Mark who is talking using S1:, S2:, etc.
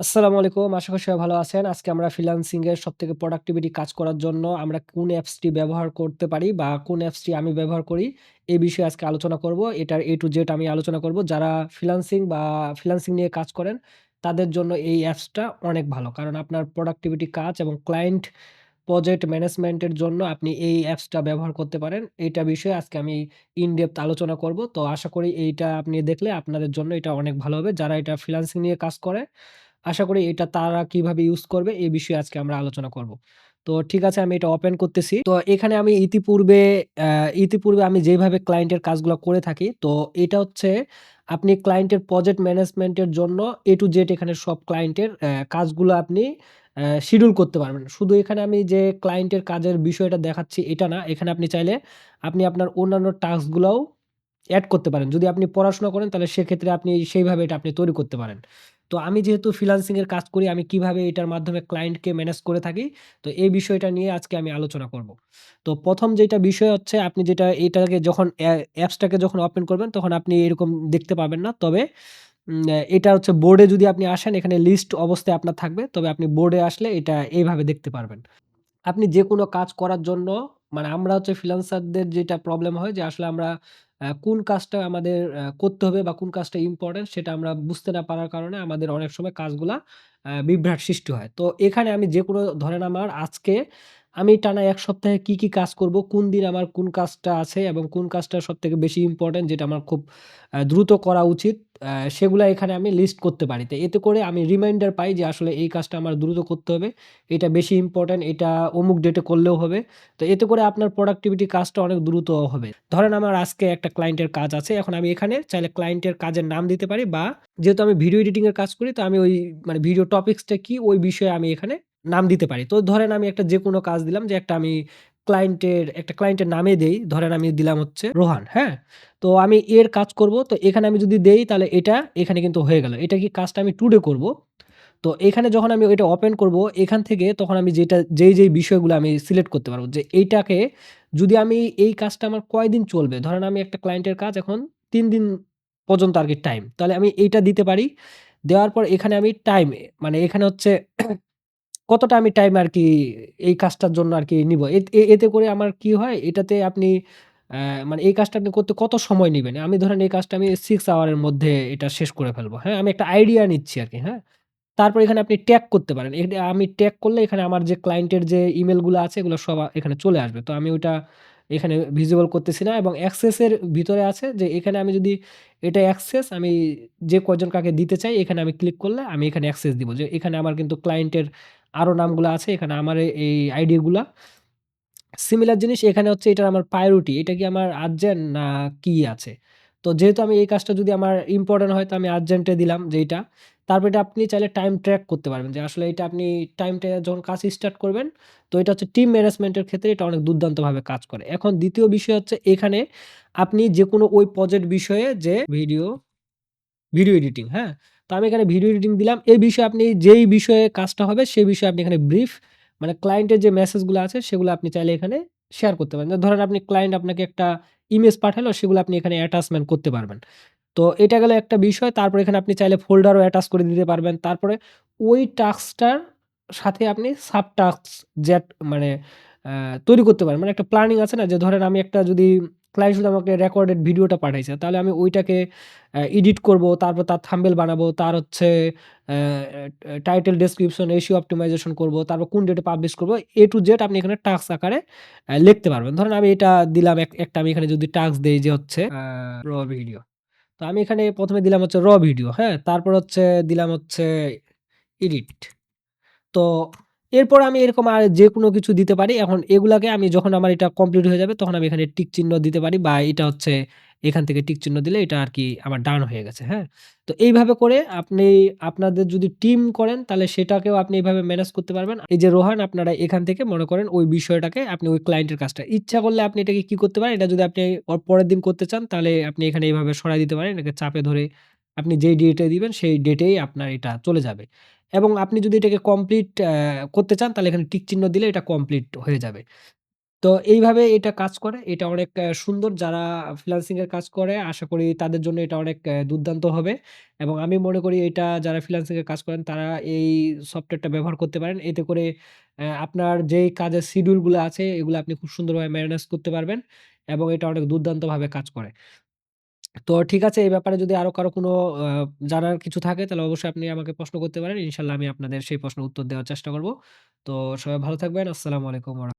S1: আসসালামু আলাইকুম। আশা করি সবাই ভালো আছেন। আজকে আমরা ফ্রিল্যান্সিং এর সবথেকে প্রোডাক্টিভিটি কাজ করার জন্য আমরা কোন অ্যাপসটি ব্যবহার করতে পারি বা কোন অ্যাপসটি আমি ব্যবহার করি, এই বিষয়ে আজকে আলোচনা করব। এটার A to Z আমি আলোচনা করব। যারা ফ্রিল্যান্সিং নিয়ে কাজ করেন, তাদের জন্য এই অ্যাপসটা অনেক ভালো। কারণ আপনার প্রোডাক্টিভিটি কাজ এবং ক্লায়েন্ট প্রজেক্ট ম্যানেজমেন্ট এর জন্য আপনি এই অ্যাপসটা ব্যবহার করতে পারেন। এইটা বিষয়ে আজকে আমি ইন ডেপথ আলোচনা করব। তো আশা করি এইটা আপনি দেখলে আপনাদের জন্য এটা অনেক ভালো হবে। যারা এটা ফ্রিল্যান্সিং নিয়ে কাজ করে আশা করি এটা তারা কিভাবে ইউজ করবে এই বিষয়ে আজকে আমরা আলোচনা করব। তো ঠিক আছে আমি এটা ওপেন করতেছি। তো এখানে আমি ইতিপূর্বে আমি যেভাবে ক্লায়েন্টের কাজগুলা করে থাকি, তো এটা হচ্ছে আপনি ক্লায়েন্টের প্রজেক্ট ম্যানেজমেন্ট এর জন্য A to Z এখানে সব ক্লায়েন্টের কাজগুলো আপনি শিডিউল করতে পারবেন। শুধু এখানে আমি যে ক্লায়েন্টের কাজের বিষয়টা দেখাচ্ছি এটা না। এখানে আপনি চাইলে আপনি আপনার অন্যান্য টাস্ক গুলাও এড করতে পারেন। যদি আপনি পড়াশোনা করেন তাহলে সেক্ষেত্রে আপনি সেইভাবে এটা আপনি তৈরি করতে পারেন। তো আমি যেহেতু ফ্রিল্যান্সিং এর কাজ করি, আমি কিভাবে এটার মাধ্যমে ক্লায়েন্টকে ম্যানেজ করে থাকি, তো এই বিষয়টা নিয়ে আজকে আমি আলোচনা করব। তো ১ম যেটা বিষয় হচ্ছে আপনি যেটা এটাকে যখন অ্যাপসটাকে যখন ওপেন করবেন তখন আপনি এরকম দেখতে পাবেন না। তবে এটা হচ্ছে বোর্ডে যদি আপনি আসেন এখানে লিস্ট অবস্থায় আপনার থাকবে। তবে আপনি বোর্ডে আসলে এটা এইভাবে দেখতে পারবেন। আপনি যেকোনো কাজ করার জন্য মানে আমরা হচ্ছে ফ্রিল্যান্সারদের যেটা প্রবলেম হয় যে আসলে আমরা কোন কাজটা আমাদের করতে হবে বা কোন কাজটা ইম্পোর্টেন্ট সেটা আমরা বুঝতে না পারার কারণে আমাদের অনেক সময় কাজগুলা বিভ্রাট সৃষ্টি হয়। তো এখানে আমি যেকোনো ধরেন আমার আজকে আমি টানা ১ সপ্তাহে কি কাজ করব, কোন দিন আমার কোন কাজটা আছে এবং কোন কাজটা সবথেকে বেশি ইম্পোর্টেন্ট যেটা আমার খুব দ্রুত করা উচিত সেগুলা এখানে আমি লিস্ট করতে পারি। তো এতে করে আমি রিমাইন্ডার পাই যে আসলে এই কাজটা আমার দ্রুত করতে হবে। এটা বেশি ইম্পোর্টেন্ট, এটা অমুক ডেটে করলেও হবে। তো এতে করে আপনার প্রোডাক্টিভিটি কাজটা অনেক দ্রুত হবে। ধরেন আমার আজকে একটা ক্লায়েন্টের কাজ আছে। এখন আমি এখানে চাইলে ক্লায়েন্টের কাজের নাম দিতে পারি বা যেহেতু আমি ভিডিও এডিটিং এর কাজ করি তো আমি ওই মানে ভিডিও টপিকসটা কি ওই বিষয়ে আমি এখানে নাম দিতে পারি। তো ধরেন আমি একটা যেকোনো কাজ দিলাম যে আমি একটা ক্লায়েন্টের নামে দেই। ধরেন আমি দিলাম হচ্ছে রোহান, হ্যাঁ? তো আমি এর কাজ করব। তো এখানে আমি যদি দেই তাহলে এটা এখানে কিন্তু হয়ে গেল। এটা কি কাজটা আমি টুডে করব। তো এখানে যখন আমি ওইটা ওপেন করব, এখান থেকে তখন আমি যেই বিষয়গুলো আমি সিলেক্ট করতে পারব যে এইটাকে যদি আমি এই কাজটা আমার কয়দিন চলবে? ধরেন আমি একটা ক্লায়েন্টের কাজ এখন ৩ দিন পর্যন্ত আরকি টাইম। তাহলে আমি এইটা দিতে পারি। দেওয়ার পর এখানে আমি মানে এখানে হচ্ছে কতটা আমি টাইম আরকি এই কাজটার জন্য আরকি নিবো। এতে করে আমার কি হয়? এটাতে আপনি অ্যা মানে এই কাজটা আপনি করতে কত সময় নিবেন? আমি ধরেন এই কাজটা আমি 6 আওয়ার এর মধ্যে এটা শেষ করে ফেলবো। হ্যাঁ? আমি একটা আইডিয়া নিচ্ছি আরকি। হ্যাঁ? তারপর এখানে আপনি ট্যাগ করতে পারেন। আমি ট্যাগ করলে এখানে আমার যে ক্লায়েন্টের যে ইমেইল গুলো আছে এগুলো সব এখানে চলে আসবে। তো আমি ওইটা এখানে ভিজিবল করতেছি না এবং অ্যাক্সেস এর ভিতরে আছে যে এখানে আমি যদি এটা অ্যাক্সেস আমি যে কয়জন কাকে দিতে চাই এখানে আমি ক্লিক করলে আমি এখানে অ্যাক্সেস দিব। যে এখানে আমার কিন্তু ক্লায়েন্টের আরো নামগুলা আছে। এখানে আমার এই আইডি গুলা সিমিলার জিনিস এখানে হচ্ছে এটার আমার প্রায়োরিটি। এটা কি আমার আর্জেন্ট না কি আছে? তো যেহেতু আমি এই কাজটা যদি আমার ইম্পোর্টেন্ট হয় তো আমি আর্জেন্ট এ দিলাম যে এইটা। তারপর এটা আপনি চাইলে টাইম ট্র্যাক করতে পারবেন যে আসলে এটা আপনি টাইমটা যখন কাজ স্টার্ট করবেন তো এটা হচ্ছে টিম ম্যানেজমেন্ট এর ক্ষেত্রে এটা অনেক দুর্দান্তভাবে কাজ করে। এখন ২য় বিষয় হচ্ছে এখানে আপনি যেকোনো ওই প্রজেক্ট বিষয়ে যে ভিডিও এডিটিং, হ্যাঁ? তো আমি এখানে ভিডিও এডিটিং দিলাম। এই বিষয়ে আপনি যেই বিষয়ে কাজটা হবে সেই বিষয়ে আপনি এখানে ব্রিফ মানে ক্লায়েন্টের যে মেসেজগুলো আছে সেগুলো আপনি চাইলে এখানে শেয়ার করতে পারেন। ধরেন আপনি ক্লায়েন্ট আপনাকে একটা ইমেজ পাঠালো সেগুলো আপনি এখানে অ্যাটাচমেন্ট করতে পারবেন। তো এটা গেল একটা বিষয়। তারপরে এখানে আপনি চাইলে ফোল্ডারও অ্যাটাচ করে দিতে পারবেন। তারপরে ওই টাস্কটার সাথে আপনি সাব টাস্ক জ্যাট মানে আ তৈরি করতে পারেন। মানে একটা প্ল্যানিং আছে না যে ধরেন আমি একটা যদি ক্লায়েন্ট শুধু আমাকে রেকর্ডেড ভিডিওটা পাঠাইছে। তাহলে আমি ওইটাকে এডিট করব, তারপর তার থাম্বনেল বানাবো। তার হচ্ছে অ্যা টাইটেল ডেসক্রিপশন, এসইও অপ্টিমাইজেশন করব। তারপর কোন ডেটে পাবলিশ করব। A to Z আপনি এখানে টাস্ক আকারে লিখতে পারবেন। ধরেন আমি এটা দিলাম একটা আমি এখানে যদি টাস্ক দেই যে হচ্ছে র ভিডিও। তো আমি এখানে ১ম এ দিলাম হচ্ছে ভিডিও, হ্যাঁ? তারপর হচ্ছে দিলাম হচ্ছে এডিট। তো এরপর আমি এরকম আর যেকোনো কিছু দিতে পারি। এখন এগুলাকে আমি যখন আমার এটা কমপ্লিট হয়ে যাবে তখন আমি এখানে টিক চিহ্ন দিতে পারি বা এটা হচ্ছে এখান থেকে টিক চিহ্ন দিলে এটা আরকি আমার ডান হয়ে গেছে, হ্যাঁ? তো এইভাবে করে আপনি আপনাদের যদি টিম করেন তাহলে সেটাকেও আপনি এভাবে ম্যানেজ করতে পারবেন। এই যে রোহান আপনারা এখান থেকে মনে করেন ওই বিষয়টাকে আপনি ওই ক্লায়েন্টের কাজটা ইচ্ছা করলে আপনি এটাকে কি করতে পারেন? এটা যদি আপনি পরের দিন করতে চান তাহলে আপনি এখানে এভাবে সরায় দিতে পারেন। এটাকে চাপে ধরে আপনি যেই ডেটে দিবেন সেই ডেটেই আপনার এটা চলে যাবে। এবং আপনি যদি এটাকে কমপ্লিট করতে চান তাহলে এখানে টিক চিহ্ন দিলে এটা কমপ্লিট হয়ে যাবে। তো এইভাবে এটা কাজ করে। এটা অনেক সুন্দর যারা ফ্রিল্যান্সিং এর কাজ করে আশা করি তাদের জন্য এটা অনেক দুর্দান্ত হবে এবং আমি মনে করি এটা যারা ফ্রিল্যান্সিং এর কাজ করেন তারা এই সফটওয়্যারটা ব্যবহার করতে পারেন। এতে করে আপনার যেই কাজের শিডিউল গুলো আছে এগুলো আপনি খুব সুন্দরভাবে ম্যানেজ করতে পারবেন এবং এটা অনেক দুর্দান্তভাবে কাজ করে। তো ঠিক আছে এই ব্যাপারে যদি আরো কারো কোনো আ জানার কিছু থাকে তাহলে অবশ্যই আপনি আমাকে প্রশ্ন করতে পারেন। ইনশাআল্লাহ আমি আপনাদের সেই প্রশ্নের উত্তর দেওয়ার চেষ্টা করব। তো সবাই ভালো থাকবেন। আসসালামু আলাইকুম ওয়া